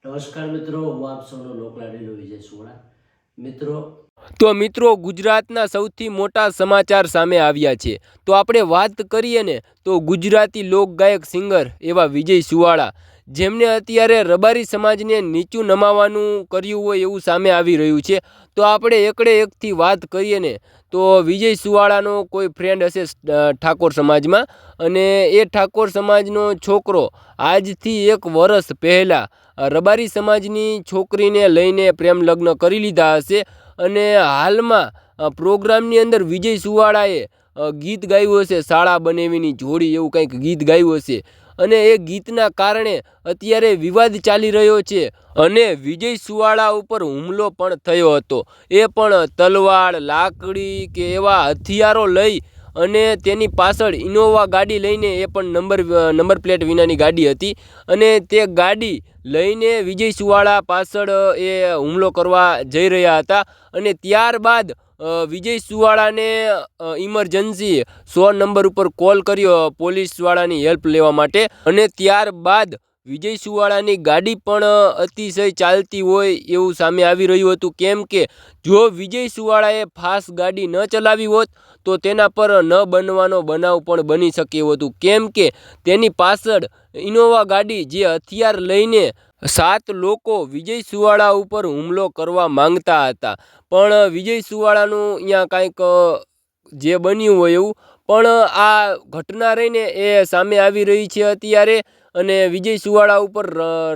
નમસ્કાર મિત્રો, હું આપ સૌનો લોકલાડીલો વિજય સુવાળા। મિત્રો ગુજરાતના સૌથી મોટા સમાચાર સામે આવ્યા છે। તો આપણે વાત કરીએ ને તો ગુજરાતી લોકગાયક સિંગર એવા વિજય સુવાળા, જેમને અત્યારે રબારી સમાજને નીચું નમાવાનું કર્યું હોય એવું સામે આવી રહ્યું છે। તો આપણે એકડે એકથી વાત કરીએ ને તો વિજય સુવાળાનો કોઈ ફ્રેન્ડ હશે ઠાકોર સમાજમાં, અને એ ઠાકોર સમાજનો છોકરો આજથી 1 વર્ષ પહેલાં રબારી સમાજની છોકરીને લઈને પ્રેમ લગ્ન કરી લીધા હશે। અને હાલમાં પ્રોગ્રામની અંદર વિજય સુવાળાએ ગીત ગાયું હશે, શાળા બનેવીની જોડી એવું કંઈક ગીત ગાયું હશે, અને એ ગીતના કારણે અત્યારે વિવાદ ચાલી રહ્યો છે। અને વિજય સુવાળા ઉપર હુમલો પણ થયો હતો, એ પણ તલવાર, લાકડી કે એવા હથિયારો લઈ અને તેની પાછળ ઇનોવા ગાડી લઈને, એ પણ નંબર પ્લેટ વિનાની ગાડી હતી, અને તે ગાડી લઈને વિજય સુવાળા પાછળ એ હુમલો કરવા જઈ રહ્યા હતા। અને ત્યારબાદ વિજય સુવાળાને ઇમરજન્સી 100 નંબર ઉપર કોલ કર્યો પોલીસવાળાની હેલ્પ લેવા માટે, અને ત્યારબાદ વિજય સુવાળાની ગાડી પણ અતિશય ચાલતી હોય એવું સામે આવી રહ્યું હતું। કેમ કે જો વિજય સુવાળાએ ફાસ્ટ ગાડી ન ચલાવી હોત તો તેના પર ન બનવાનો બનાવ પણ બની શકે એવું હતું। કેમ કે તેની પાછળ ઇનોવા ગાડી, જે હથિયાર લઈને 7 લોકો વિજય સુવાળા ઉપર હુમલો કરવા માંગતા હતા, પણ વિજય સુવાળાનું અહીંયા કાંઈક જે બન્યું હોય એવું, પણ આ ઘટના રહીને એ સામે આવી રહી છે અત્યારે। અને વિજય સુવાળા ઉપર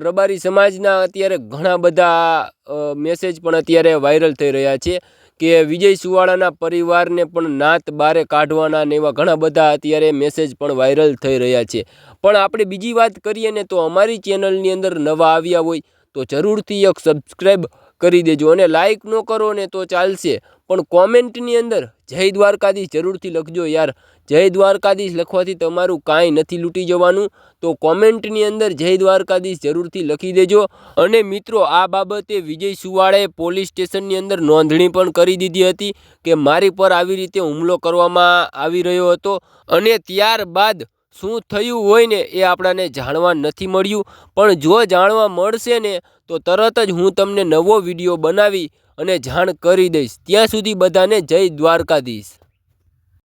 રબારી સમાજના અત્યારે ઘણા બધા મેસેજ પણ અત્યારે વાયરલ થઈ રહ્યા છે કે વિજય સુવાળાના પરિવારને પણ નાત બારે કાઢવાના ને એવા ઘણા બધા અત્યારે મેસેજ પણ વાયરલ થઈ રહ્યા છે। પણ આપણે બીજી વાત કરીએ ને તો અમારી ચેનલની અંદર નવા આવ્યા હોય તો જરૂરથી એક સબસ્ક્રાઈબ કરી દેજો, અને લાઈક ન કરો ને તો ચાલશે, પણ કોમેન્ટની અંદર જય દ્વારકાધીશ જરૂરથી લખજો યાર। જય દ્વારકાધીશ લખવાથી તમારું કાંઈ નથી લૂંટી જવાનું, તો કોમેન્ટની અંદર જય દ્વારકાધીશ જરૂરથી લખી દેજો। અને મિત્રો, આ બાબતે વિજય સુવાળાએ પોલીસ સ્ટેશનની અંદર નોંધણી પણ કરી દીધી હતી કે મારી પર આવી રીતે હુમલો કરવામાં આવી રહ્યો હતો, અને ત્યારબાદ શું થયું હોય ને એ આપણાને જાણવા નથી મળ્યું, પણ જો જાણવા મળશે ને તો તરત જ હું તમને નવો વિડીયો બનાવી અને જાણ કરી દઈશ। ત્યાં સુધી બધાને જય દ્વારકાધીશ।